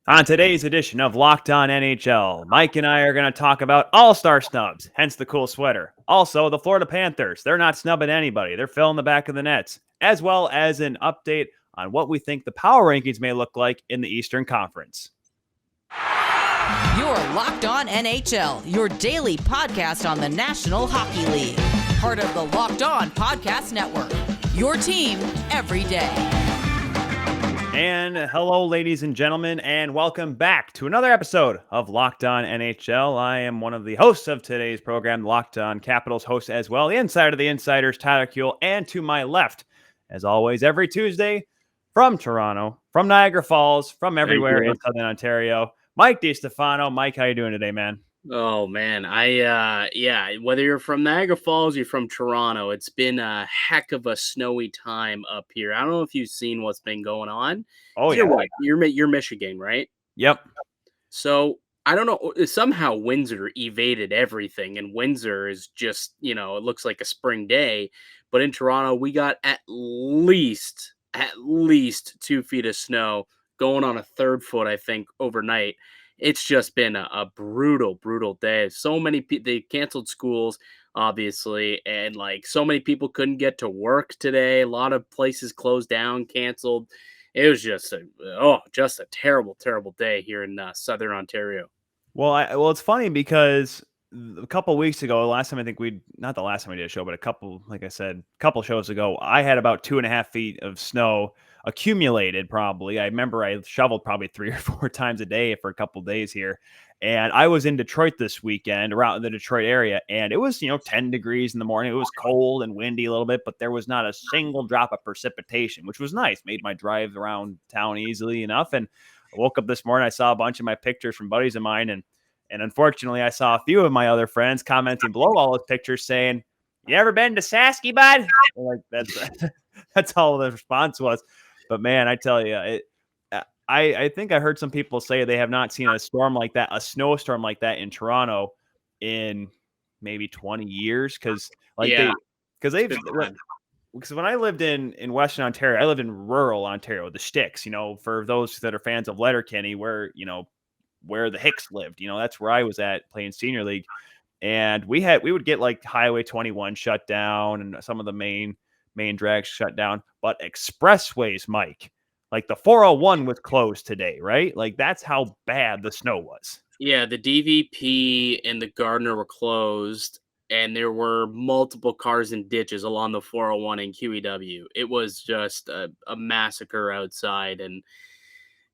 On today's edition of Locked On NHL, Mike and I are going to talk about AllStar Snubs, hence the cool sweater. Also, the Florida Panthers. They're not snubbing anybody. They're filling the back of the nets, as well as an update on what we think the power rankings may look like in the Eastern Conference. You're Locked On NHL, your daily podcast on the National Hockey League. Part of the Locked On Podcast Network, your team every day. And hello, ladies and gentlemen, and welcome back to another episode of Locked On NHL. I am one of the hosts of today's program, Locked On Capitals host as well, the insider of the insiders, Tyler Kuehl, and to my left, as always, every Tuesday from Toronto, from Niagara Falls, from everywhere in Southern Ontario, Mike Distefano. Mike, how you doing today, man? Oh man, whether you're from Niagara Falls, you're from Toronto, it's been a heck of a snowy time up here. I don't know if you've seen what's been going on. Oh yeah, you're Michigan, right? Yep. So I don't know. Somehow Windsor evaded everything, and Windsor is just it looks like a spring day. But in Toronto, we got at least 2 feet of snow, going on a third foot, I think, overnight. It's just been a brutal, brutal day. So many people, they canceled schools, obviously, and like so many people couldn't get to work today. A lot of places closed down, canceled. It was just a terrible, terrible day here in Southern Ontario. Well, it's funny because a couple weeks ago, last time I think not the last time we did a show, but like I said, a couple shows ago, I had about 2.5 feet of snow accumulated probably. I remember I shoveled probably 3 or 4 times a day for a couple of days here. And I was in Detroit this weekend, around the Detroit area, and it was, 10 degrees in the morning. It was cold and windy a little bit, but there was not a single drop of precipitation, which was nice. Made my drive around town easily enough. And I woke up this morning, I saw a bunch of my pictures from buddies of mine, and unfortunately, I saw a few of my other friends commenting below all those pictures saying, "You ever been to Sasky, bud?" Like that's all the response was. But man, I tell you, I think I heard some people say they have not seen a storm like that, a snowstorm like that in Toronto in maybe 20 years. Because when I lived in Western Ontario, I lived in rural Ontario, the sticks. For those that are fans of Letterkenny, where the Hicks lived. That's where I was at playing senior league. And we would get like Highway 21 shut down and some of the main drags shut down. But expressways, Mike, like the 401 was closed today, right? Like that's how bad the snow was. Yeah, the DVP and the Gardner were closed, and there were multiple cars and ditches along the 401 in QEW. It was just a massacre outside, and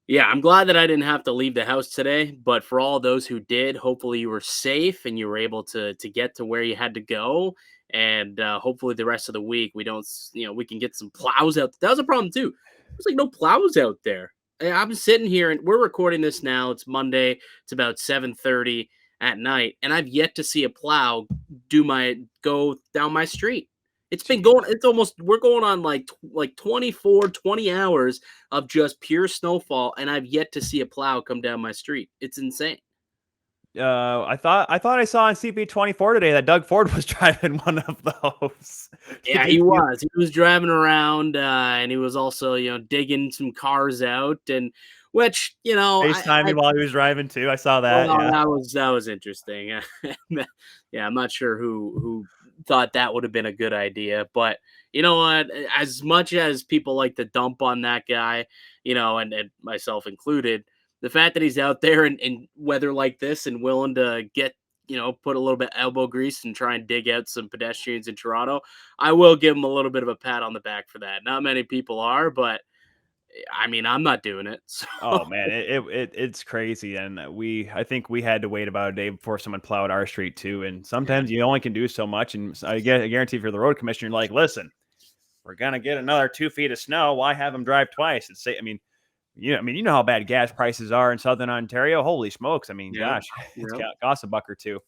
yeah, I'm glad that I didn't have to leave the house today, but for all those who did, hopefully you were safe and you were able to get to where you had to go. And hopefully the rest of the week we can get some plows out. That was a problem too. There's like no plows out there. I'm sitting here and we're recording this now. It's Monday. It's about 7:30 at night, and I've yet to see a plow go down my street. It's been going, we're going on like 24, 20 hours of just pure snowfall, and I've yet to see a plow come down my street. It's insane. I thought I saw on CP24 today that Doug Ford was driving one of those. Yeah, he was. He was driving around, and he was also, digging some cars out, and which, FaceTiming while he was driving too. I saw that. Well, that was interesting. Yeah, I'm not sure who thought that would have been a good idea, but you know what? As much as people like to dump on that guy, and myself included, the fact that he's out there in weather like this and willing to get, put a little bit elbow grease and try and dig out some pedestrians in Toronto, I will give him a little bit of a pat on the back for that. Not many people are, but I mean, I'm not doing it. So. Oh man, it's crazy, and I think we had to wait about a day before someone plowed our street too. And sometimes you only can do so much. And I guarantee if you're the road commissioner, you're like, listen, we're gonna get another 2 feet of snow. Why have them drive twice? You know how bad gas prices are in Southern Ontario. Holy smokes! Gosh, it's cost $1 or $2. All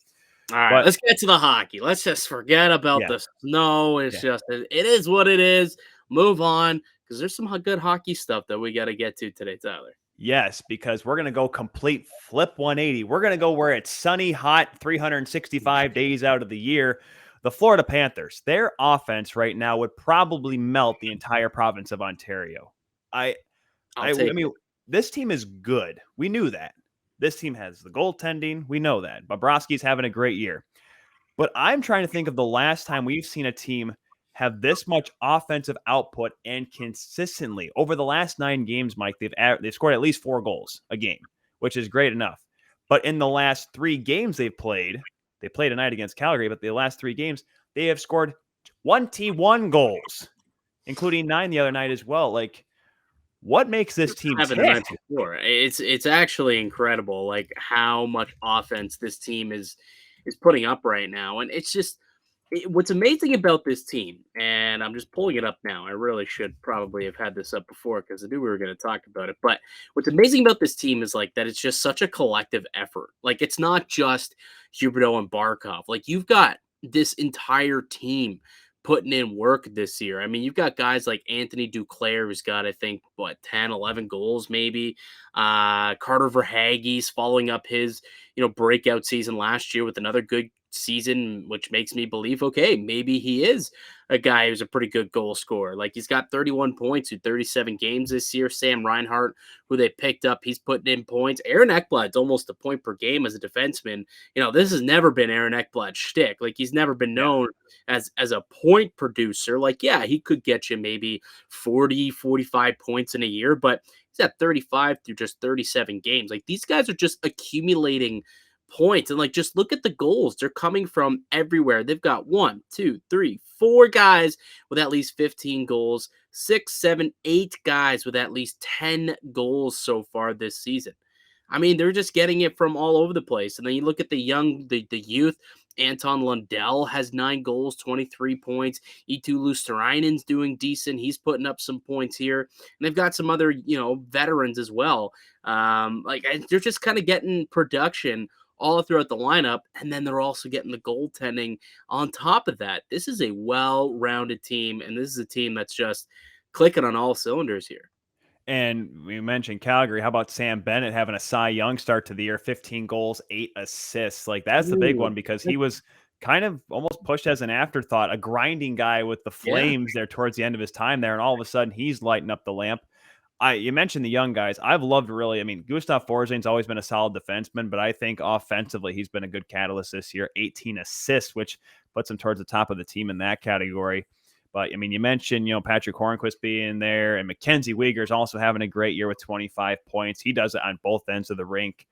right, let's get to the hockey. Let's just forget about the snow. It's just it is what it is. Move on. Because there's some good hockey stuff that we got to get to today, Tyler. Yes, because we're going to go complete flip 180. We're going to go where it's sunny, hot, 365 days out of the year. The Florida Panthers, their offense right now would probably melt the entire province of Ontario. this team is good. We knew that. This team has the goaltending. We know that. Bobrovsky's having a great year. But I'm trying to think of the last time we've seen a team have this much offensive output and consistently over the last 9 games, Mike, they've scored at least 4 goals a game, which is great enough. But in the last 3 games they played tonight against Calgary, but the last 3 games, they have scored 21 goals, including 9 the other night as well. Like, what makes this team tick? The night before. It's actually incredible, like how much offense this team is putting up right now, and it's just what's amazing about this team. And I'm just pulling it up now. I really should probably have had this up before because I knew we were going to talk about it. But what's amazing about this team is like that it's just such a collective effort. Like it's not just Hurberdeau and Barkov. Like you've got this entire team putting in work this year. I mean, you've got guys like Anthony Duclair, who's got, I think, 10, 11 goals maybe. Carter Verhaeghe's following up his, breakout season last year with another good season, which makes me believe, okay, maybe he is a guy who's a pretty good goal scorer. Like he's got 31 points in 37 games this year. Sam Reinhart, who they picked up, he's putting in points. Aaron Ekblad's almost a point per game as a defenseman. This has never been Aaron Ekblad's shtick. Like he's never been known as a point producer. Like, yeah, he could get you maybe 40, 45 points in a year, but he's at 35 through just 37 games. Like these guys are just accumulating points. And like, just look at the goals. They're coming from everywhere. They've got 1, 2, 3, 4 guys with at least 15 goals, 6, 7, 8 guys with at least 10 goals so far this season. I mean, they're just getting it from all over the place. And then you look at the youth. Anton Lundell has 9 goals, 23 points. Eetu Luosterainen's doing decent. He's putting up some points here. And they've got some other, veterans as well. They're just kind of getting production all throughout the lineup, and then they're also getting the goaltending on top of that. This is a well-rounded team, and this is a team that's just clicking on all cylinders here. And we mentioned Calgary. How about Sam Bennett having a Cy Young start to the year, 15 goals, 8 assists? Like, that's the big one because he was kind of almost pushed as an afterthought, a grinding guy with the Flames there towards the end of his time there, and all of a sudden he's lighting up the lamp. You mentioned the young guys. I've loved Gustav Forsgren's always been a solid defenseman, but I think offensively he's been a good catalyst this year. 18 assists, which puts him towards the top of the team in that category. But, I mean, you mentioned, Patrick Hornquist being there, and Mackenzie Weegar's also having a great year with 25 points. He does it on both ends of the rink.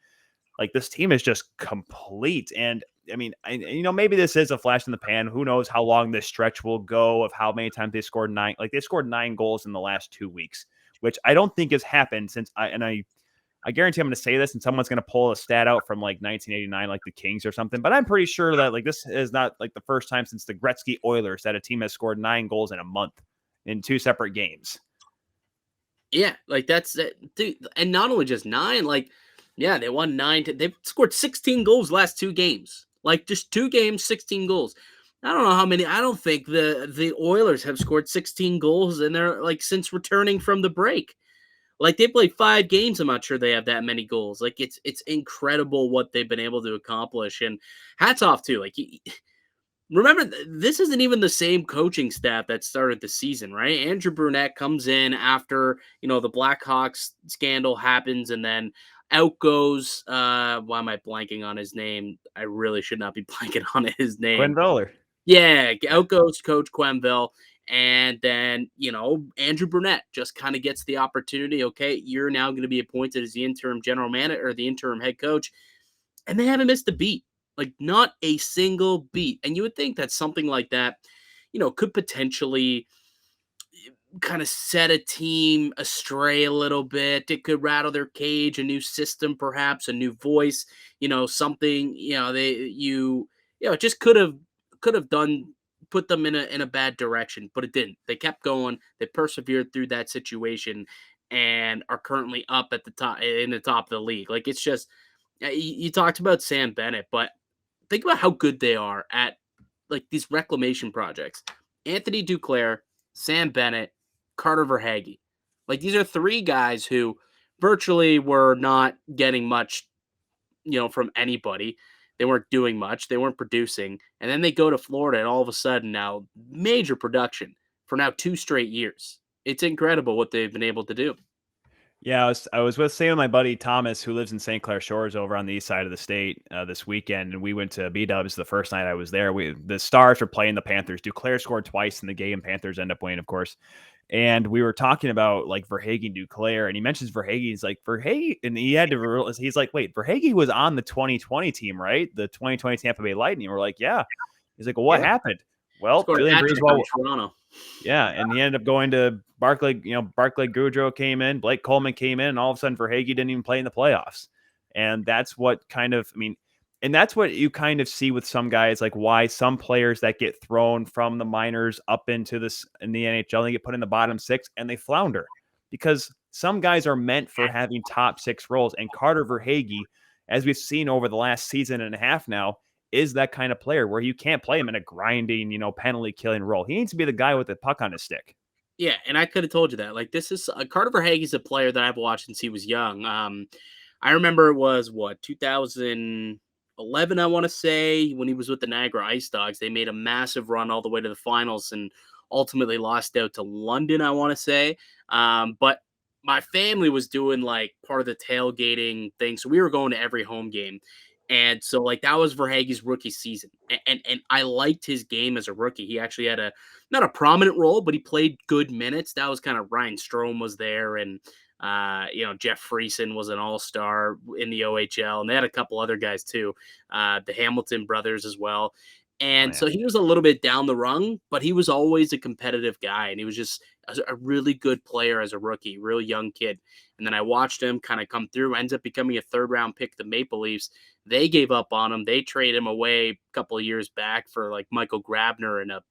Like, this team is just complete. And, I mean, maybe this is a flash in the pan. Who knows how long this stretch will go of how many times they scored 9. Like, they scored 9 goals in the last 2 weeks, which I don't think has happened since I guarantee I'm going to say this and someone's going to pull a stat out from like 1989, like the Kings or something. But I'm pretty sure that like this is not like the first time since the Gretzky Oilers that a team has scored 9 goals in a month in 2 separate games. Yeah, like that's it, dude. And not only just 9, like, yeah, they won 9. They've scored 16 goals last 2 games. Like just 2 games, 16 goals. I don't know how many. I don't think the Oilers have scored 16 goals in there like since returning from the break. Like they played 5 games. I'm not sure they have that many goals. Like it's incredible what they've been able to accomplish. And hats off too. Like remember, this isn't even the same coaching staff that started the season, right? Andrew Brunette comes in after the Blackhawks scandal happens, and then out goes. Why am I blanking on his name? I really should not be blanking on his name. Quenneville. Yeah, out goes Coach Quenneville. And then, Andrew Brunette just kind of gets the opportunity. Okay, you're now going to be appointed as the interim general manager or the interim head coach. And they haven't missed a beat, like not a single beat. And you would think that something like that, could potentially kind of set a team astray a little bit. It could rattle their cage, a new system, perhaps a new voice, something, it just could have done, put them in a bad direction, but it didn't. They kept going. They persevered through that situation and are currently up at the top, in the top of the league. Like it's just, you talked about Sam Bennett, but think about how good they are at like these reclamation projects. Anthony Duclair, Sam Bennett, Carter Verhaeghe. Like these are 3 guys who virtually were not getting much, from anybody. They weren't doing much. They weren't producing. And then they go to Florida, and all of a sudden now major production for now 2 straight years. It's incredible what they've been able to do. Yeah, I was with Sam and my buddy Thomas, who lives in St. Clair Shores over on the east side of the state this weekend, and we went to B-Dubs the first night I was there. The Stars were playing the Panthers. Duclair scored twice in the game. Panthers end up winning, of course. And we were talking about like Verhaeghe and Duclair, and he mentions Verhaeghe. He's like, Verhaeghe, and he had to realize, he's like, wait, Verhaeghe was on the 2020 team, right? The 2020 Tampa Bay Lightning. We're like, yeah. He's like, well, what happened? Well, Scored a Julian hat trick Breezeball, on Toronto. yeah, and he ended up going to Barclay. Barclay Goodrow came in, Blake Coleman came in, and all of a sudden Verhaeghe didn't even play in the playoffs. And that's what kind of, and that's what you kind of see with some guys, like why some players that get thrown from the minors up into this in the NHL, they get put in the bottom six and they flounder because some guys are meant for having top six roles. And Carter Verhaeghe, as we've seen over the last season and a half now, is that kind of player where you can't play him in a grinding, penalty killing role. He needs to be the guy with the puck on his stick. Yeah, and I could have told you that. Like, this is Carter Verhaeghe is a player that I've watched since he was young. I remember it was 2011, I want to say, when he was with the Niagara Ice Dogs. They made a massive run all the way to the finals and ultimately lost out to London, I want to say. But my family was doing like part of the tailgating thing, so we were going to every home game. And so, like, that was Verhaeghe's rookie season, and I liked his game as a rookie. He actually had not a prominent role, but he played good minutes. That was kind of Ryan Strome was there, and Jeff Friesen was an all-star in the OHL, and they had a couple other guys too, the Hamilton brothers as well. And so he was a little bit down the rung, but he was always a competitive guy, and he was just a really good player as a rookie, real young kid. And then I watched him kind of come through, ends up becoming a third-round pick, the Maple Leafs. They gave up on him. They traded him away a couple of years back for like Michael Grabner in a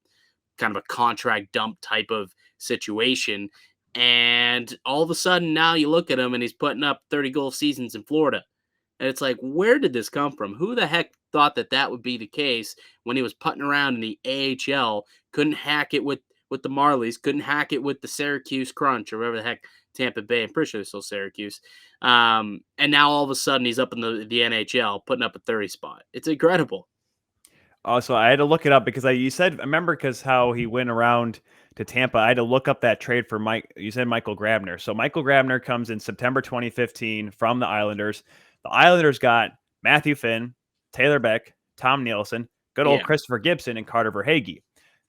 kind of a contract dump type of situation. And all of a sudden now you look at him and he's putting up 30-goal seasons in Florida. And it's like, where did this come from? Who the heck thought that would be the case when he was putting around in the AHL, couldn't hack it with the Marlies, couldn't hack it with the Syracuse Crunch or whatever the heck, Tampa Bay. I'm pretty sure it's still Syracuse. And now all of a sudden he's up in the NHL putting up a 30 spot. It's incredible. Also, I had to look it up because I remember because how he went around to Tampa. I had to look up that trade for Mike. You said Michael Grabner. So Michael Grabner comes in September 2015 from the Islanders. The Islanders got Matthew Finn, Taylor Beck, Tom Nielsen, good old Christopher Gibson, and Carter Verhaeghe.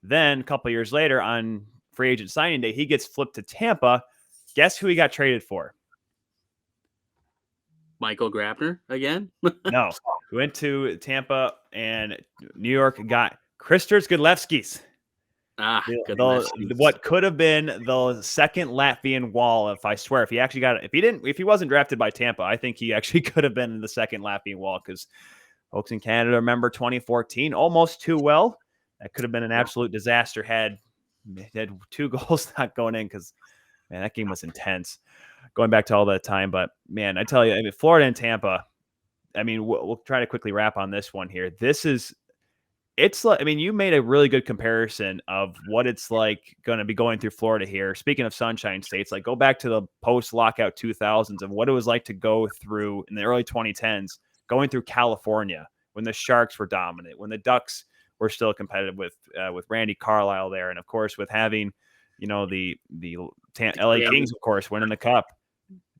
Then a couple years later on free agent signing day, he gets flipped to Tampa. Guess who he got traded for? Michael Grabner again? No. We went to Tampa, and New York got Kristers Godlevskis. What could have been the second Latvian wall, if I swear. If he wasn't drafted by Tampa, I think he actually could have been in the second Latvian wall, because folks in Canada remember 2014 almost too well. That could have been an absolute disaster had 2 goals not going in, because, man, that game was intense going back to all that time. But, man, I tell you, Florida and Tampa, we'll try to quickly wrap on this one here. It's like, you made a really good comparison of what it's like going to be going through Florida here. Speaking of Sunshine States, like go back to the post-lockout 2000s of what it was like to go through in the early 2010s, going through California when the Sharks were dominant, when the Ducks were still competitive with Randy Carlyle there, and of course with having the LA Kings, of course, winning the Cup.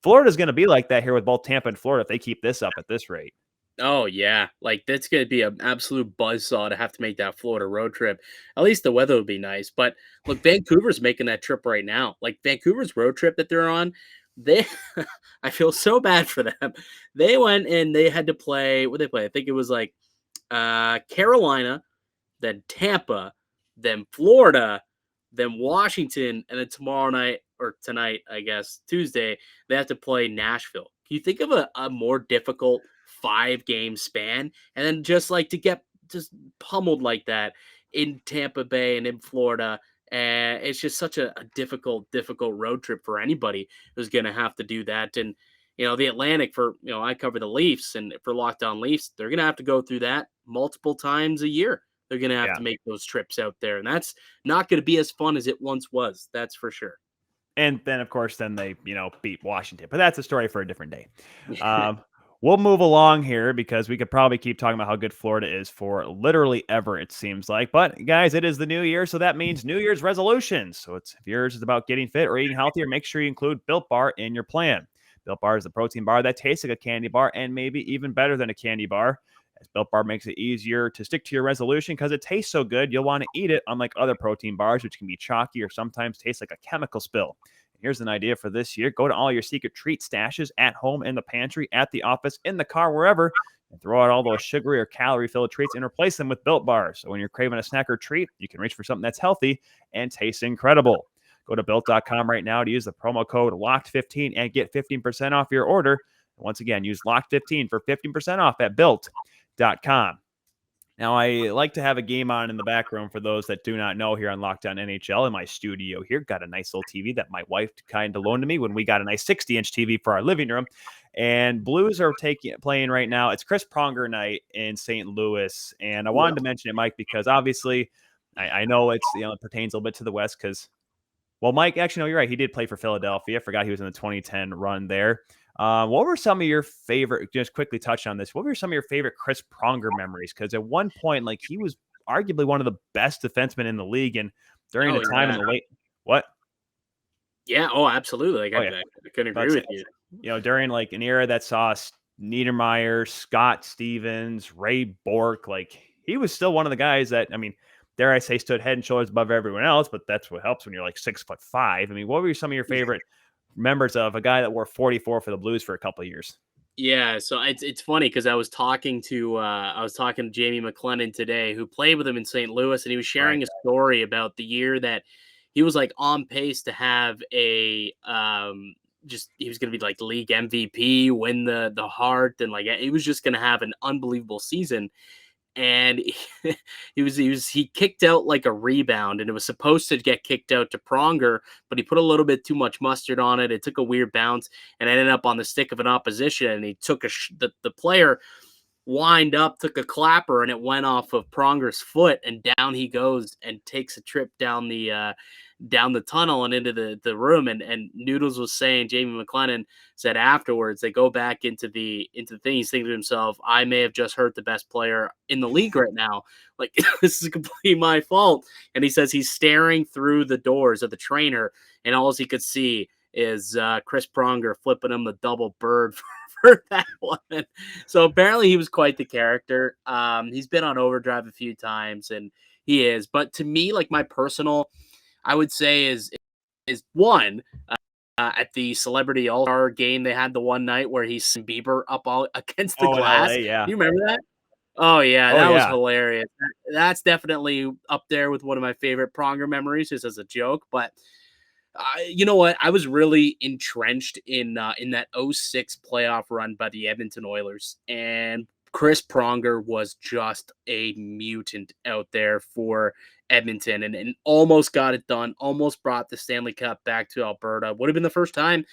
Florida's going to be like that here with both Tampa and Florida if they keep this up at this rate. Oh, yeah. Like, that's going to be an absolute buzzsaw to have to make that Florida road trip. At least the weather would be nice. But, look, Vancouver's making that trip right now. Like, Vancouver's road trip that they're on, I feel so bad for them. They went and they had to play, what they play? I think it was like Carolina, then Tampa, then Florida, then Washington, and then tomorrow night, or tonight, I guess, Tuesday, they have to play Nashville. Can you think of a more difficult 5-game span? And then just like to get just pummeled like that in Tampa Bay and in Florida, and it's just such a difficult road trip for anybody who's going to have to do that. And, the Atlantic I cover the Leafs, and for Locked On Leafs, they're going to have to go through that multiple times a year. They're going to have to make those trips out there, and that's not going to be as fun as it once was. That's for sure. And then, of course, they, beat Washington. But that's a story for a different day. we'll move along here because we could probably keep talking about how good Florida is for literally ever, it seems like. But guys, it is the new year, so that means New Year's resolutions. So if yours is about getting fit or eating healthier, make sure you include Built Bar in your plan. Built Bar is the protein bar that tastes like a candy bar and maybe even better than a candy bar. As Built Bar makes it easier to stick to your resolution because it tastes so good, you'll want to eat it, unlike other protein bars, which can be chalky or sometimes taste like a chemical spill. Here's an idea for this year. Go to all your secret treat stashes at home, in the pantry, at the office, in the car, wherever, and throw out all those sugary or calorie-filled treats and replace them with Built Bars. So when you're craving a snack or treat, you can reach for something that's healthy and tastes incredible. Go to Built.com right now to use the promo code LOCKED15 and get 15% off your order. Once again, use LOCKED15 for 15% off at Built.com. Now, I like to have a game on in the background for those that do not know here on Locked On NHL in my studio here. Got a nice little TV that my wife kind of loaned to me when we got a nice 60-inch TV for our living room. And Blues are playing right now. It's Chris Pronger night in St. Louis. And I wanted to mention it, Mike, because obviously I know it pertains a little bit to the West because, well, Mike, actually, no, you're right. He did play for Philadelphia. I forgot he was in the 2010 run there. What were some of your favorite, just quickly touch on this, what were some of your favorite Chris Pronger memories? Because at one point, like, he was arguably one of the best defensemen in the league. And during the time in the late, what? Yeah. Oh, absolutely. Like, I couldn't agree with you. During like an era that saw Niedermeyer, Scott Stevens, Ray Bork, like, he was still one of the guys that, I mean, dare I say, stood head and shoulders above everyone else, but that's what helps when you're like 6'5". I mean, what were some of your favorite members of a guy that wore 44 for the Blues for a couple of years? Yeah, so it's funny because I was talking to Jamie McLennan today, who played with him in St. Louis, and he was sharing a story about the year that he was like on pace to have a he was going to be like league MVP, win the Hart, and like he was just going to have an unbelievable season. And he kicked out like a rebound, and it was supposed to get kicked out to Pronger, but he put a little bit too much mustard on it. It took a weird bounce and ended up on the stick of an opposition. And he took the player wind up, took a clapper, and it went off of Pronger's foot, and down he goes and takes a trip down the tunnel and into the room. And Noodles was saying, Jamie McLennan said afterwards, they go back into the thing. He's thinking to himself, I may have just hurt the best player in the league right now. Like, this is completely my fault. And he says he's staring through the doors of the trainer, and all he could see is Chris Pronger flipping him the double bird for that one. So apparently he was quite the character. He's been on Overdrive a few times, and he is. But to me, like, my personal, I would say is one at the Celebrity All-Star game they had the one night where he's Bieber up all against the glass. LA, yeah. You remember that? Oh yeah, that was hilarious. That's definitely up there with one of my favorite Pronger memories, just as a joke. But you know what? I was really entrenched in that 06 playoff run by the Edmonton Oilers, and Chris Pronger was just a mutant out there for Edmonton and almost got it done, almost brought the Stanley Cup back to Alberta. Would have been the first time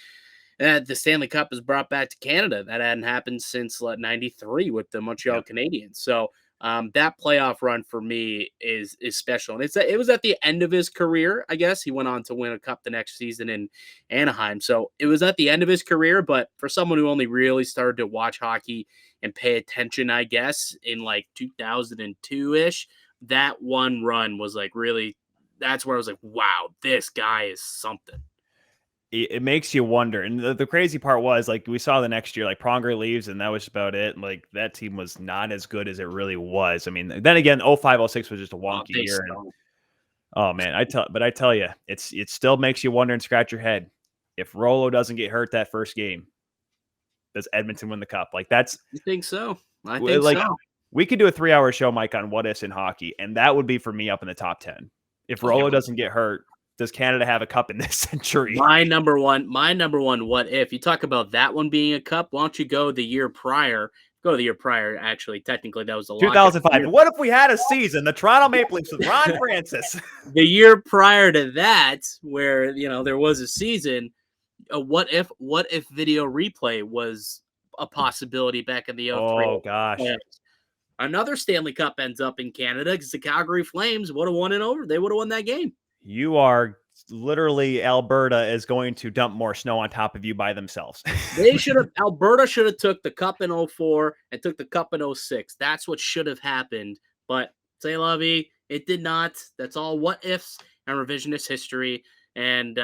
that the Stanley Cup was brought back to Canada. That hadn't happened since 93 with the Montreal Canadiens. So that playoff run for me is special. And it was at the end of his career, I guess. He went on to win a cup the next season in Anaheim. So it was at the end of his career, but for someone who only really started to watch hockey and pay attention, I guess, in like 2002-ish, that one run was like really, that's where I was like, wow, this guy is something. It makes you wonder. And the crazy part was, like, we saw the next year, like, Pronger leaves, and that was about it. And, like, that team was not as good as it really was. I mean, then again, 05-06 was just a wonky year. And, oh, man, I tell you, it still makes you wonder and scratch your head. If Rolo doesn't get hurt that first game, does Edmonton win the cup? Like, that's... You think so? I think so. We could do a 3-hour show, Mike, on what ifs in hockey, and that would be for me up in the top 10. If Rolo doesn't get hurt, does Canada have a cup in this century? My number one what if. You talk about that one being a cup, why don't you go the year prior? Go the year prior, actually. Technically, that was the 2005. What if we had a season, the Toronto Maple Leafs with Ron Francis? The year prior to that, where, there was a season, what if video replay was a possibility back in the 03? Oh, gosh. Another Stanley Cup ends up in Canada because the Calgary Flames would have won it over. They would have won that game. You are literally Alberta is going to dump more snow on top of you by themselves. Alberta should have took the cup in 04 and took the cup in 06. That's what should have happened. But say la vie, it did not. That's all what ifs and revisionist history. And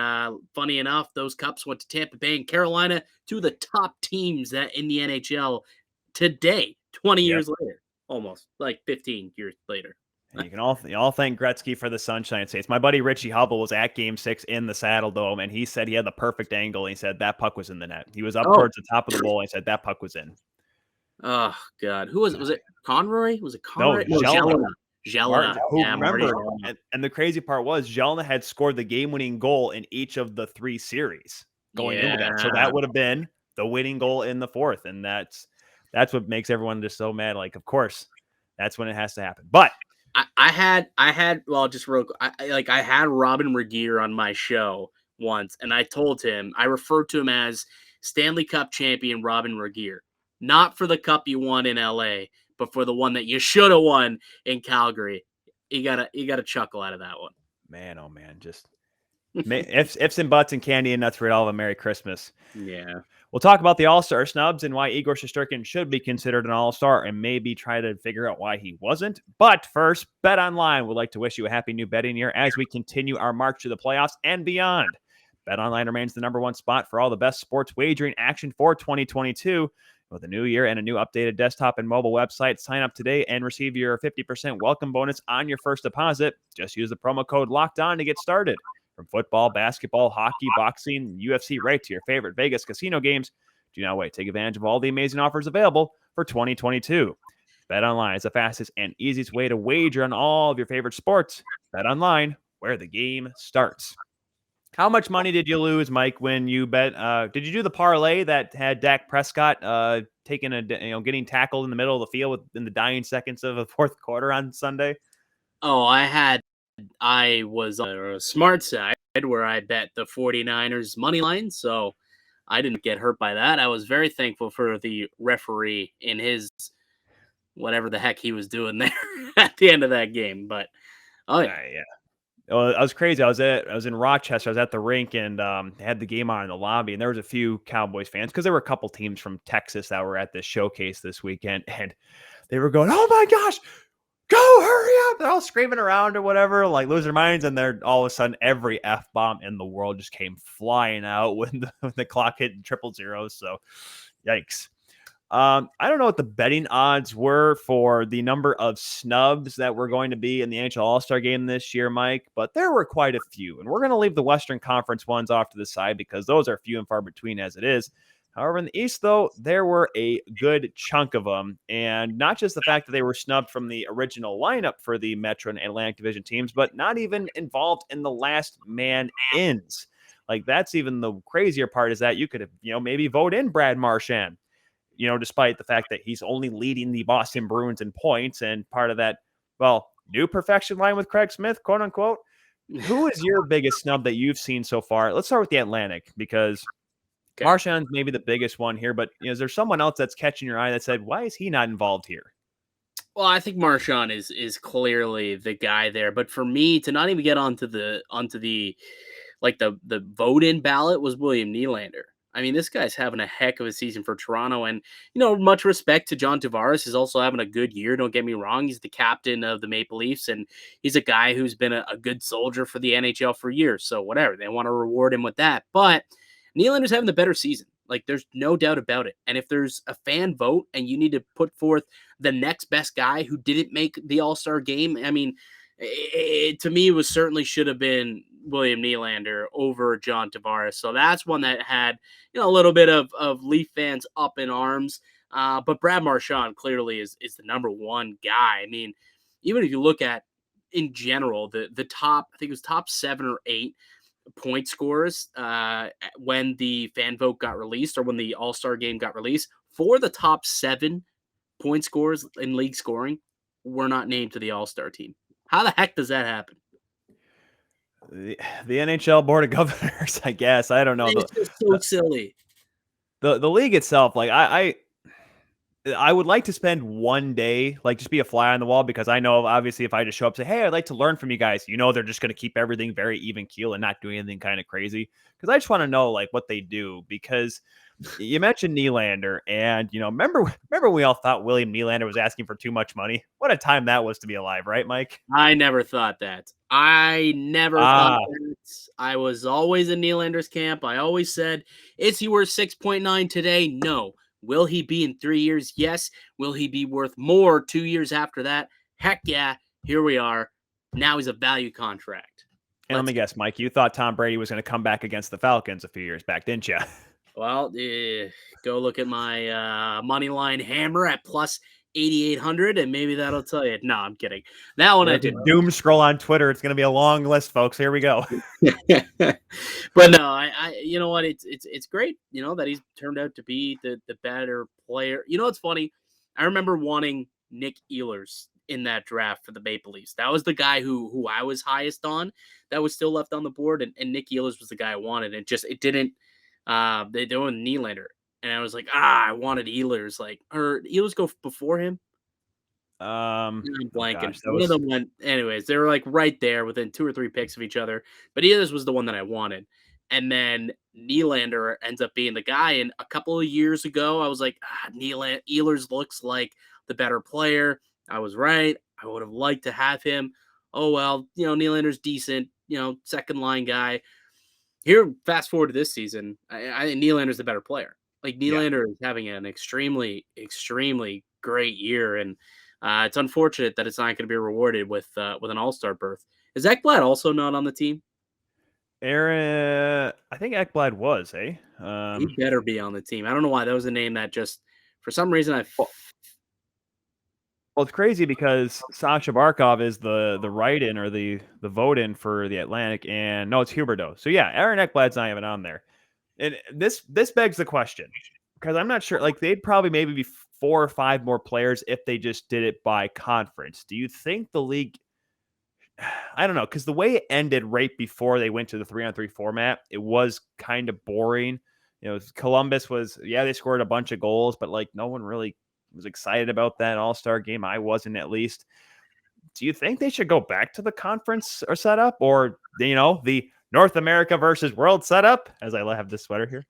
funny enough, those cups went to Tampa Bay and Carolina, two of the top teams that in the NHL today, 20 years later, almost like 15 years later. And you can all thank Gretzky for the Sunshine States. My buddy Richie Hubble was at Game 6 in the Saddle Dome, and he said he had the perfect angle. And he said that puck was in the net. He was up towards the top of the bowl, and he said that puck was in. Oh, God. Who was it? Was it Conroy? Was it Conroy? No, Jelena. Remember, and the crazy part was Jelena had scored the game-winning goal in each of the 3 series going into that. So that would have been the winning goal in the 4th, and that's what makes everyone just so mad. Like, of course, that's when it has to happen. But I had just real quick, I had Robin Regier on my show once, and I told him, I referred to him as Stanley Cup champion Robin Regier, not for the cup you won in LA, but for the one that you should have won in Calgary. You gotta chuckle out of that one. Man, oh man, just ifs and buts and candy and nuts for it all of a Merry Christmas. Yeah. We'll talk about the AllStar Snubs and why Igor Shesterkin should be considered an All-Star and maybe try to figure out why he wasn't. But first, BetOnline would like to wish you a happy new betting year as we continue our march to the playoffs and beyond. BetOnline remains the #1 spot for all the best sports wagering action for 2022. With a new year and a new updated desktop and mobile website, sign up today and receive your 50% welcome bonus on your first deposit. Just use the promo code LOCKEDON to get started. From football, basketball, hockey, boxing, UFC, right to your favorite Vegas casino games. Do not wait. Take advantage of all the amazing offers available for 2022. BetOnline is the fastest and easiest way to wager on all of your favorite sports. BetOnline, where the game starts. How much money did you lose, Mike, when you bet? Did you do the parlay that had Dak Prescott getting tackled in the middle of the field in the dying seconds of the 4th quarter on Sunday? Oh, I was on a smart side where I bet the 49ers money line, so I didn't get hurt by that. I was very thankful for the referee in his whatever the heck he was doing there at the end of that game. But yeah. Well, I was crazy. I was in Rochester. I was at the rink and had the game on in the lobby, and there was a few Cowboys fans because there were a couple teams from Texas that were at this showcase this weekend, and they were going, "Oh my gosh, go, hurry up!" They're all screaming around or whatever, like losing their minds, and they're all of a sudden every F-bomb in the world just came flying out when the clock hit 000. So, yikes. I don't know what the betting odds were for the number of snubs that were going to be in the NHL All-Star Game this year, Mike, but there were quite a few, and we're going to leave the Western Conference ones off to the side because those are few and far between as it is. However, in the East, though, there were a good chunk of them, and not just the fact that they were snubbed from the original lineup for the Metro and Atlantic Division teams, but not even involved in the last man ins. Like, that's even the crazier part is that you could have, maybe vote in Brad Marchand, despite the fact that he's only leading the Boston Bruins in points and part of that, new perfection line with Craig Smith, quote unquote. Who is your biggest snub that you've seen so far? Let's start with the Atlantic because Marchand's maybe the biggest one here, but is there someone else that's catching your eye that said, why is he not involved here? Well, I think Marchand is clearly the guy there, but for me to not even get onto the vote-in ballot was William Nylander. I mean, this guy's having a heck of a season for Toronto, and much respect to John Tavares is also having a good year. Don't get me wrong; he's the captain of the Maple Leafs, and he's a guy who's been a good soldier for the NHL for years. So whatever, they want to reward him with that. But Nylander's having the better season. Like, there's no doubt about it. And if there's a fan vote and you need to put forth the next best guy who didn't make the All-Star game, I mean, to me, it certainly should have been William Nylander over John Tavares. So that's one that had, a little bit of Leaf fans up in arms. But Brad Marchand clearly is the #1 guy. I mean, even if you look at, in general, the top, I think it was top 7 or 8 point scorers when the fan vote got released or when the All-Star game got released, 4 of the top 7 point scorers in league scoring were not named to the All-Star team. How the heck does that happen? The NHL Board of Governors, I guess. I don't know. It's just so silly. The league itself, like I would like to spend one day, like just be a fly on the wall, because I know obviously if I just show up and say, hey, I'd like to learn from you guys, they're just going to keep everything very even keel and not do anything kind of crazy. Because I just want to know like what they do, because you mentioned Nylander, and remember we all thought William Nylander was asking for too much money. What a time that was to be alive, right, Mike? I never thought that. I was always in Nylander's camp. I always said, is he worth 6.9 today? No. Will he be in 3 years? Yes. Will he be worth more 2 years after that? Heck yeah. Here we are. Now he's a value contract. And let me guess, Mike, you thought Tom Brady was going to come back against the Falcons a few years back, didn't you? Well, go look at my money line hammer at plus 8,800, and maybe that'll tell you. No, I'm kidding. That one I did. Doom scroll on Twitter. It's going to be a long list, folks. Here we go. But no, I you know what? It's great. That he's turned out to be the better player. It's funny. I remember wanting Nick Ehlers in that draft for the Maple Leafs. That was the guy who I was highest on. That was still left on the board, and Nick Ehlers was the guy I wanted. It didn't. They doing Nylander, and I was like, I wanted Ehlers. Or Ehlers go before him. I'm blanking. One of them went. Anyways, they were like right there within 2 or 3 picks of each other. But Ehlers was the one that I wanted, and then Nylander ends up being the guy. And a couple of years ago, I was like, Ehlers looks like the better player. I was right. I would have liked to have him. Oh well, Nylander's decent. Second line guy. Here, fast forward to this season, I think Nylander's the better player. Like Nylander is having an extremely, extremely great year, and it's unfortunate that it's not going to be rewarded with an All-Star berth. Is Ekblad also not on the team? I think Ekblad was, He better be on the team. I don't know why. That was a name that just, for some reason, Well, it's crazy because Sasha Barkov is the write-in or the vote-in for the Atlantic, and no, it's Hurberdeau. So yeah, Aaron Ekblad's not even on there. And this begs the question, because I'm not sure. Like they'd probably maybe be 4 or 5 more players if they just did it by conference. Do you think the league? I don't know, because the way it ended right before they went to the 3-on-3 format, it was kind of boring. Columbus was they scored a bunch of goals, but like no one really was excited about that All-Star game. I wasn't, at least. Do you think they should go back to the conference or setup, or the North America versus world setup, as I have this sweater here?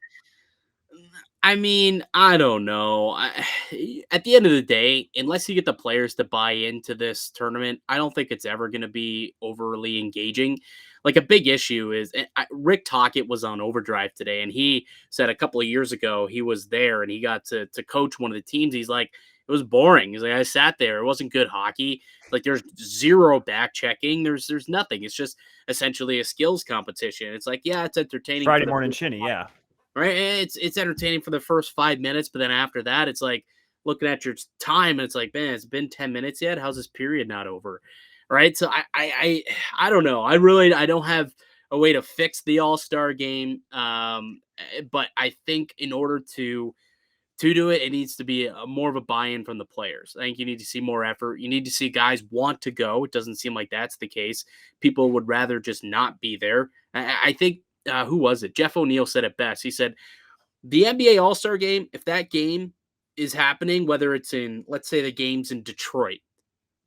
I mean, I don't know. At the end of the day, unless you get the players to buy into this tournament, I don't think it's ever going to be overly engaging. Like a big issue is Rick Tocchet was on Overdrive today, and he said a couple of years ago he was there and he got to coach one of the teams. He's like, it was boring. He's like, I sat there. It wasn't good hockey. Like there's zero back checking. There's nothing. It's just essentially a skills competition. It's like, yeah, it's entertaining. Friday morning shinny, yeah. Right. It's entertaining for the first 5 minutes, but then after that, it's like looking at your time and it's like, man, it's been 10 minutes yet. How's this period not over? Right. So I don't know. I don't have a way to fix the All-Star game. But I think in order to do it, it needs to be more of a buy-in from the players. I think you need to see more effort. You need to see guys want to go. It doesn't seem like that's the case. People would rather just not be there. I think, who was it? Jeff O'Neill said it best. He said, the NBA All-Star game, if that game is happening, whether it's in, let's say the game's in Detroit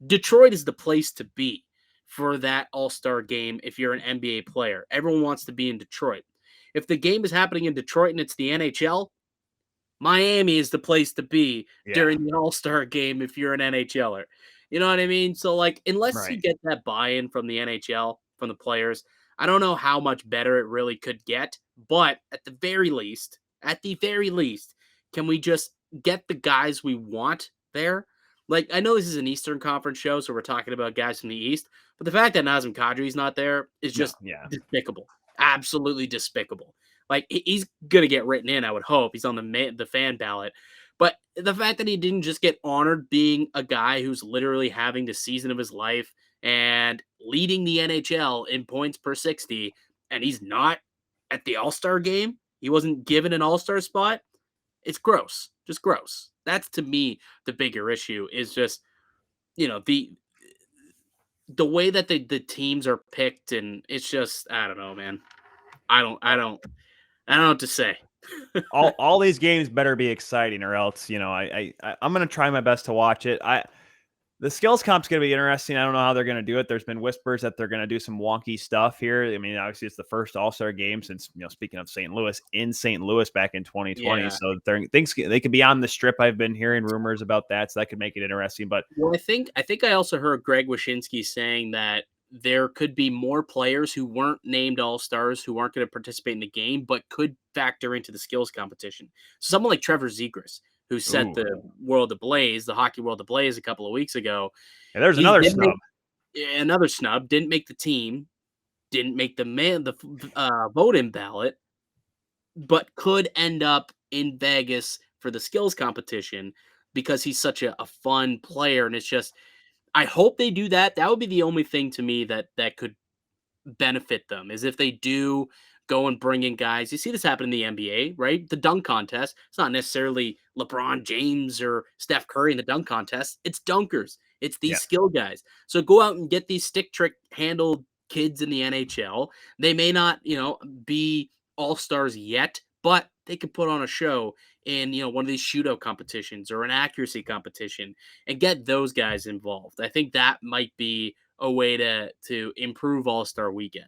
is the place to be for that All-Star game if you're an NBA player. Everyone wants to be in Detroit. If the game is happening in Detroit and it's the NHL, Miami is the place to be during the All-Star game if you're an NHLer. You know what I mean? So, like, unless you get that buy-in from the NHL, from the players, I don't know how much better it really could get. But at the very least, can we just get the guys we want there? Like, I know this is an Eastern Conference show, so we're talking about guys from the East, but the fact that Nazem Kadri's not there is just despicable. Absolutely despicable. Like, he's going to get written in, I would hope. He's on the fan ballot. But the fact that he didn't just get honored being a guy who's literally having the season of his life and leading the NHL in points per 60, and he's not at the All-Star game, he wasn't given an All-Star spot, it's gross. Just gross. That's, to me, the bigger issue is just, the way that the teams are picked, and it's just, I don't know, man. I don't know what to say. all these games better be exciting, or else, I'm going to try my best to watch it. The skills comp's going to be interesting. I don't know how they're going to do it. There's been whispers that they're going to do some wonky stuff here. I mean, obviously it's the first All-Star game since, speaking of St. Louis, in St. Louis back in 2020. Yeah. So they could be on the strip. I've been hearing rumors about that, so that could make it interesting. But well, I think I also heard Greg Wyshynski saying that there could be more players who weren't named All-Stars who aren't going to participate in the game, but could factor into the skills competition. So someone like Trevor Zegras, who set the world ablaze, the hockey world ablaze a couple of weeks ago. Yeah, there's another snub. Another snub, didn't make the team, didn't make the vote-in ballot, but could end up in Vegas for the skills competition because he's such a fun player. And it's just, I hope they do that. That would be the only thing to me that could benefit them, is if they do go and bring in guys. You see this happen in the NBA, right? The dunk contest. It's not necessarily LeBron James or Steph Curry in the dunk contest. It's dunkers. It's these skill guys. So go out and get these stick trick handled kids in the NHL. They may not, be all-stars yet, but they could put on a show in, one of these shootout competitions or an accuracy competition and get those guys involved. I think that might be a way to improve All-Star Weekend.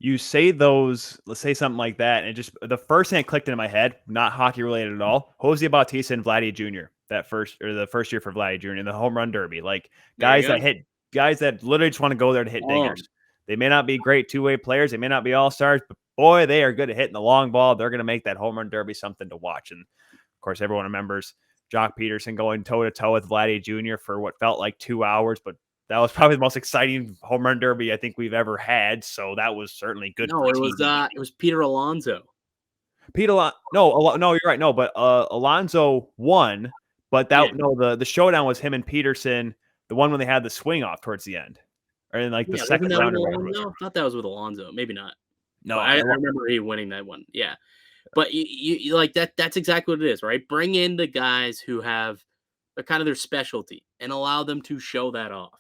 You say those, let's say something like that, and the first thing that clicked into my head, not hockey related at all, Jose Bautista and Vladdy Jr. the first year for Vladdy Jr. in the home run derby, like guys that literally just want to go there to hit dingers. They may not be great two-way players, they may not be all-stars, but boy, they are good at hitting the long ball. They're going to make that home run derby something to watch. And of course, everyone remembers Jock Peterson going toe-to-toe with Vladdy Jr. for what felt like 2 hours, but that was probably the most exciting home run derby I think we've ever had. So that was certainly good. No, it was Peter Alonso. No, you're right. No, but Alonso won. But the showdown was him and Peterson. The one when they had the swing off towards the end, or in the second round. I thought that was with Alonso. Maybe not. No, I remember he winning that one. Yeah, but you like that. That's exactly what it is, right? Bring in the guys who have kind of their specialty and allow them to show that off.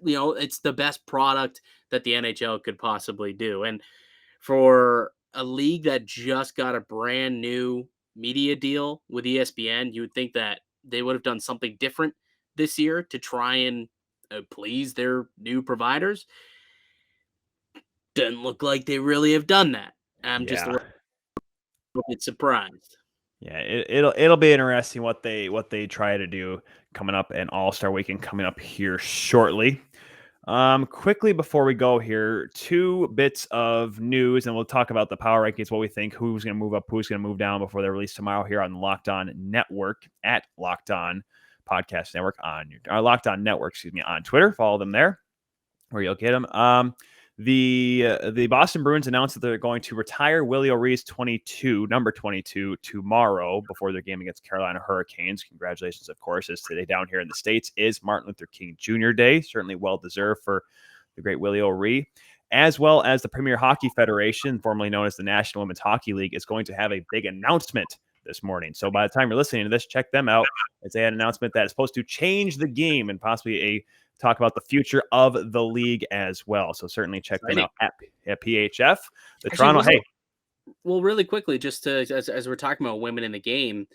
It's the best product that the NHL could possibly do. And for a league that just got a brand new media deal with ESPN, you would think that they would have done something different this year to try and please their new providers. Doesn't look like they really have done that. I'm just a little bit surprised. Yeah, it'll be interesting what they try to do coming up, and All-Star Weekend coming up here shortly. Quickly before we go here, 2 bits of news, and we'll talk about the power rankings, what we think, who's going to move up, who's going to move down before they're released tomorrow here on the Locked On Network at Locked On Podcast Network on Locked On Network, on Twitter. Follow them there, where you'll get them. The Boston Bruins announced that they're going to retire Willie O'Ree's number 22, tomorrow before their game against Carolina Hurricanes. Congratulations, of course, as today down here in the States is Martin Luther King Jr. Day. Certainly well-deserved for the great Willie O'Ree. As well as the Premier Hockey Federation, formerly known as the National Women's Hockey League, is going to have a big announcement this morning. So by the time you're listening to this, check them out, as they had an announcement that is supposed to change the game and possibly talk about the future of the league as well. So certainly check them out at PHF. Well, really quickly, just as we're talking about women in the game,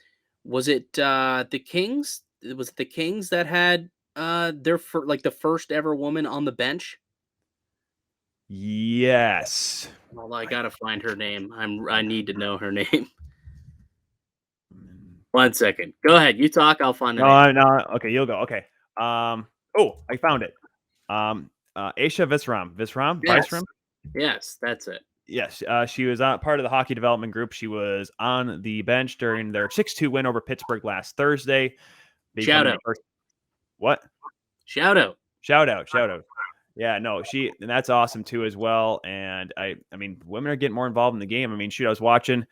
was it the Kings? Was it the Kings that had the first ever woman on the bench? Yes. Well, I gotta find her name. I need to know her name. 1 second. Go ahead. You talk. I'll find the name. No. Okay, you'll go. Okay. I found it. Aisha Visram. Yes. Visram? Yes, that's it. Yes, she was part of the hockey development group. She was on the bench during their 6-2 win over Pittsburgh last Thursday. Shout out. What? Shout out. Yeah, no, and that's awesome too as well. And I mean, women are getting more involved in the game. I mean, I was watching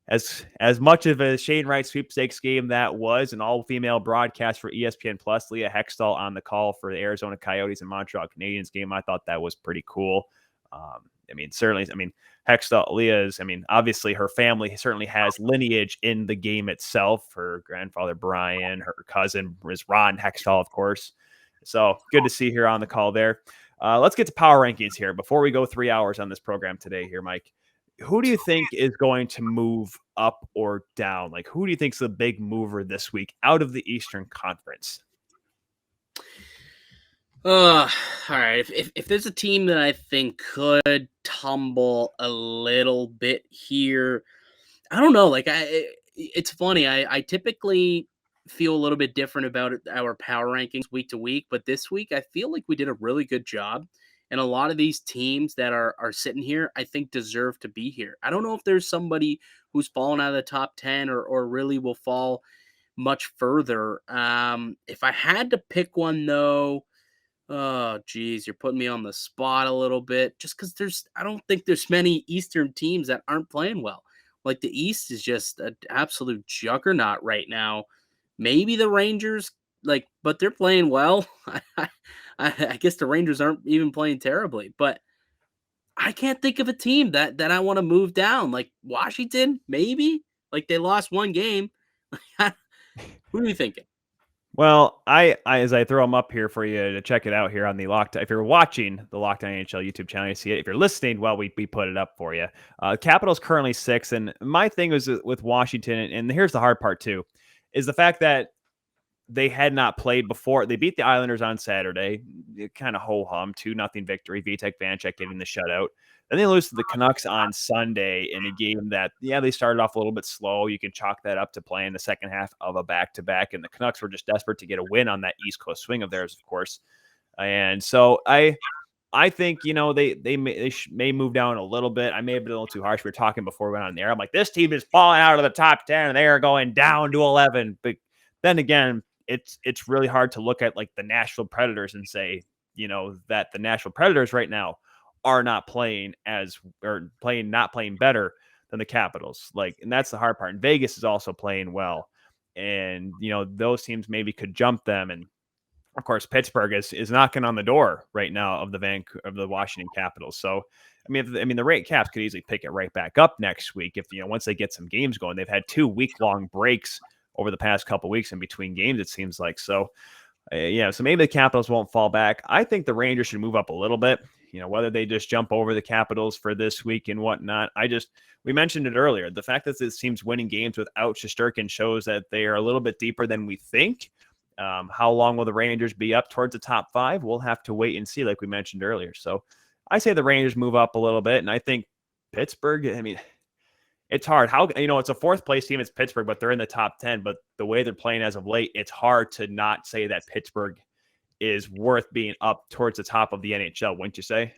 as much of a Shane Wright sweepstakes game that was, an all-female broadcast for ESPN Plus. Leah Hextall on the call for the Arizona Coyotes and Montreal Canadiens game. I thought that was pretty cool. Hextall, obviously her family certainly has lineage in the game itself. Her grandfather, Brian, her cousin is Ron Hextall, of course. So good to see her on the call there. Let's get to power rankings here before we go 3 hours on this program today here, Mike. who do you think is going to move up or down? Like, who do you think's the big mover this week out of the Eastern Conference? All right. If there's a team that I think could tumble a little bit here, I don't know. Like it's funny. I typically feel a little bit different about our power rankings week to week, but this week I feel like we did a really good job. And a lot of these teams that are sitting here, I think deserve to be here. I don't know if there's somebody who's fallen out of the top 10 or really will fall much further. If I had to pick one though, oh, geez, you're putting me on the spot a little bit. Just because I don't think there's many Eastern teams that aren't playing well. Like the East is just an absolute juggernaut right now. Maybe the Rangers, but they're playing well. I guess the Rangers aren't even playing terribly, but I can't think of a team that I want to move down. Like Washington, maybe. Like they lost one game. Who are you thinking? Well, I as I throw them up here for you to check it out here on the Locked. If you're watching the Locked On NHL YouTube channel, you see it. If you're listening, well, we put it up for you. Capitals currently 6, and my thing was with Washington, and here's the hard part too, is the fact that they had not played before. They beat the Islanders on Saturday, kind of ho-hum, 2-0 victory. Vitek Vanecek getting the shutout. Then they lose to the Canucks on Sunday in a game that, they started off a little bit slow. You can chalk that up to playing the second half of a back-to-back, and the Canucks were just desperate to get a win on that East Coast swing of theirs, of course. And so I think, they may move down a little bit. I may have been a little too harsh. We were talking before we went on the air. I'm like, this team is falling out of the top 10, and they are going down to 11. But then again, it's really hard to look at like the Nashville Predators and say, that the Nashville Predators right now are not playing not playing better than the Capitals. And that's the hard part. And Vegas is also playing well. And, those teams maybe could jump them. And of course, Pittsburgh is knocking on the door right now of the Washington Capitals. So, the Rate Caps could easily pick it right back up next week if, once they get some games going. They've had 2 week-long breaks over the past couple of weeks in between games, it seems like. So, so maybe the Capitals won't fall back. I think the Rangers should move up a little bit, whether they just jump over the Capitals for this week and whatnot. We mentioned it earlier. The fact that this team's winning games without Shesterkin shows that they are a little bit deeper than we think. How long will the Rangers be up towards the top 5? We'll have to wait and see, like we mentioned earlier. So I say the Rangers move up a little bit, and I think Pittsburgh, it's hard. It's a 4th place team. It's Pittsburgh, but they're in the top 10. But the way they're playing as of late, it's hard to not say that Pittsburgh is worth being up towards the top of the NHL, wouldn't you say?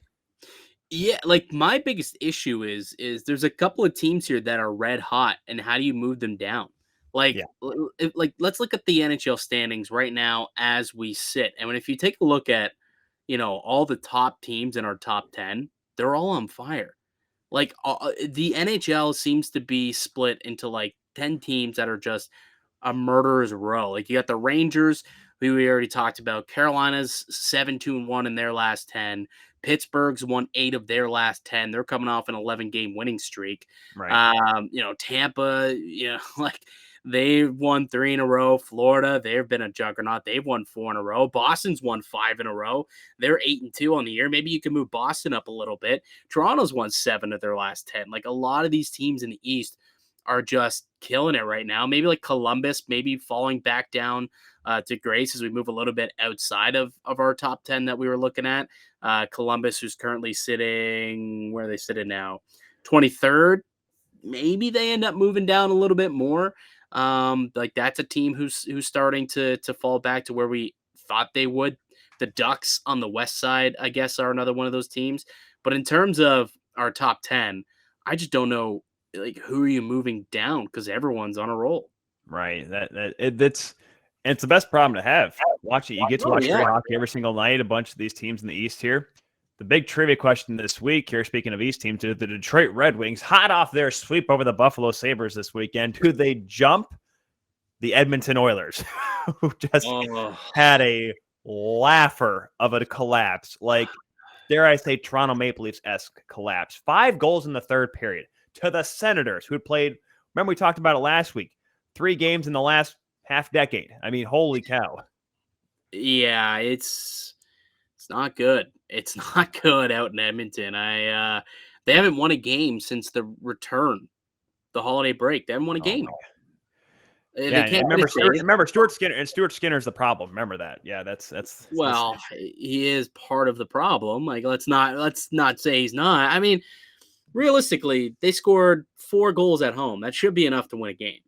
Yeah, my biggest issue is there's a couple of teams here that are red hot, and how do you move them down? Let's look at the NHL standings right now as we sit. And if you take a look at, all the top teams in our top 10, they're all on fire. The NHL seems to be split into 10 teams that are just a murderer's row. You got the Rangers, who we already talked about. Carolina's 7-2-1 in their last 10. Pittsburgh's won 8 of their last 10. They're coming off an 11-game winning streak. Right. Tampa, they've won 3 in a row. Florida, they've been a juggernaut. They've won 4 in a row. Boston's won 5 in a row. They're 8-2 on the year. Maybe you can move Boston up a little bit. Toronto's won 7 of their last 10. A lot of these teams in the East are just killing it right now. Maybe Columbus, maybe falling back down to grace as we move a little bit outside of our top 10 that we were looking at. Columbus, who's currently sitting, where are they sitting now? 23rd. Maybe they end up moving down a little bit more. That's a team who's starting to fall back to where we thought they would. The Ducks on the west side, I guess, are another one of those teams. But in terms of our top 10, I just don't know, who are you moving down? Because everyone's on a roll. Right. It's the best problem to have. Watching, you get to watch great hockey every single night. A bunch of these teams in the East here. The big trivia question this week here, speaking of East teams, is the Detroit Red Wings hot off their sweep over the Buffalo Sabres this weekend. Do they jump the Edmonton Oilers, who just had a laugher of a collapse? Dare I say, Toronto Maple Leafs-esque collapse. 5 goals in the third period to the Senators, who had played, remember we talked about it last week, 3 games in the last half decade. Holy cow. Yeah, it's not good. It's not good out in Edmonton. They haven't won a game since the return, the holiday break. They haven't won a game. Yeah, They can't remember Stuart Skinner, and Stuart Skinner's the problem. Remember that. Yeah, that's well, he is part of the problem. Like, let's not say he's not. I mean, realistically, they scored 4 goals at home. That should be enough to win a game.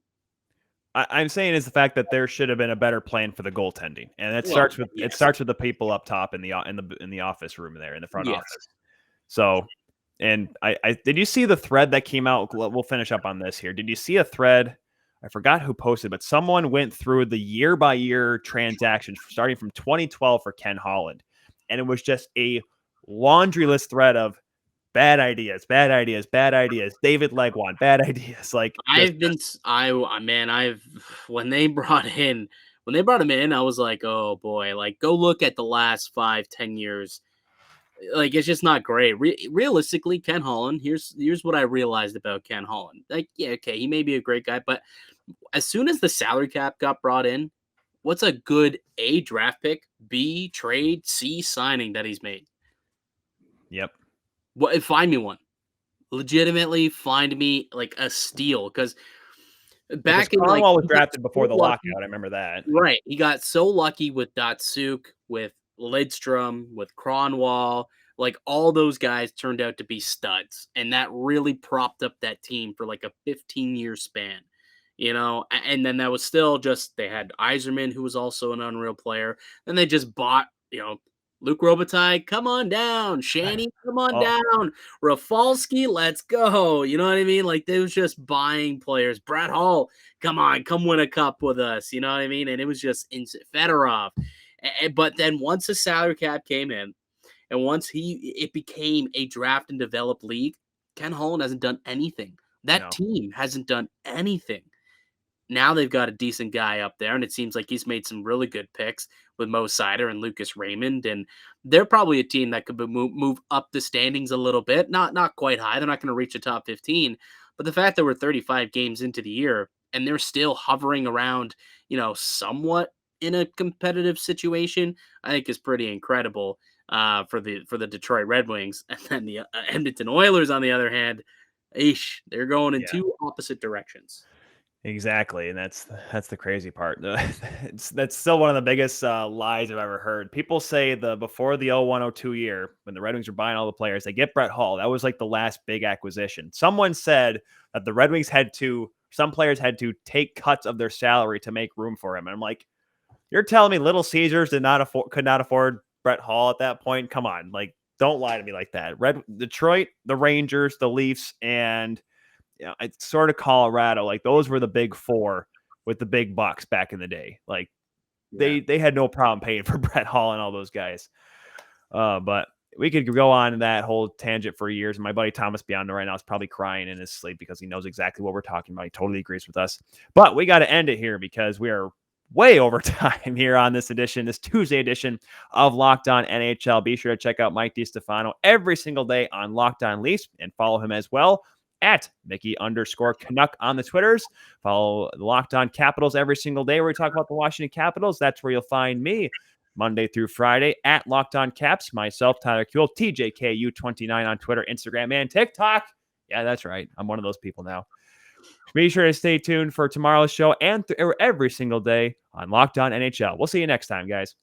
I'm saying is the fact that there should have been a better plan for the goaltending, and it starts with the people up top in the office room there in the front office. So, and I did you see the thread that came out? We'll finish up on this here. Did you see a thread? I forgot who posted, but someone went through the year-by-year transactions starting from 2012 for Ken Holland, and it was just a laundry list thread of bad ideas. David Legwand, bad ideas. Like when they brought him in, I was like, oh boy, like go look at the last 5-10 years. Like, it's just not great. Realistically, Ken Holland, here's what I realized about Ken Holland. Like, yeah, okay, he may be a great guy, but as soon as the salary cap got brought in, what's a good A, draft pick, B, trade, C, signing that he's made? Yep. Well, find me one. Legitimately find me like a steal, because back in Cromwell was drafted before the lockout. I remember that. Right. He got so lucky with Datsuk, with Lidstrom, with Cronwall. Like, all those guys turned out to be studs, and that really propped up that team for like a 15-year span. And then that was still just, they had Yzerman, who was also an unreal player. Then they just bought, Luke Robitaille, come on down. Shanny, come on down. Rafalski, let's go. You know what I mean? Like, they was just buying players. Brett Hull, come on, come win a cup with us. You know what I mean? And it was just Fedorov. But then once the salary cap came in, and once it became a draft and develop league, Ken Holland hasn't done anything. That team hasn't done anything. Now they've got a decent guy up there, and it seems like he's made some really good picks with Mo Seider and Lucas Raymond, and they're probably a team that could move up the standings a little bit. Not quite high. They're not going to reach the top 15, but the fact that we're 35 games into the year and they're still hovering around, somewhat in a competitive situation, I think is pretty incredible for the Detroit Red Wings. And then the Edmonton Oilers, on the other hand, they're going in two opposite directions. Exactly, and that's the crazy part. That's still one of the biggest lies I've ever heard. People say before the 01-02 year, when the Red Wings were buying all the players, they get Brett Hull. That was like the last big acquisition. Someone said that the Red Wings some players had to take cuts of their salary to make room for him. And I'm like, you're telling me Little Caesars could not afford Brett Hull at that point? Come on, like, don't lie to me like that. Detroit, the Rangers, the Leafs, and it's sort of Colorado. Like, those were the big four with the big bucks back in the day. Like, they had no problem paying for Brett Hull and all those guys. But we could go on that whole tangent for years. And my buddy Thomas Biondo right now is probably crying in his sleep because he knows exactly what we're talking about. He totally agrees with us. But we got to end it here because we are way over time here on this Tuesday edition of Locked On NHL. Be sure to check out Mike Distefano every single day on Locked On Leafs and follow him as well at Mickey_Canuck on the Twitters. Follow Locked On Capitals every single day where we talk about the Washington Capitals. That's where you'll find me Monday through Friday at Locked On Caps. Myself, Tyler Kuehl, TJKU29 on Twitter, Instagram, and TikTok. Yeah, that's right. I'm one of those people now. Be sure to stay tuned for tomorrow's show and every single day on Locked On NHL. We'll see you next time, guys.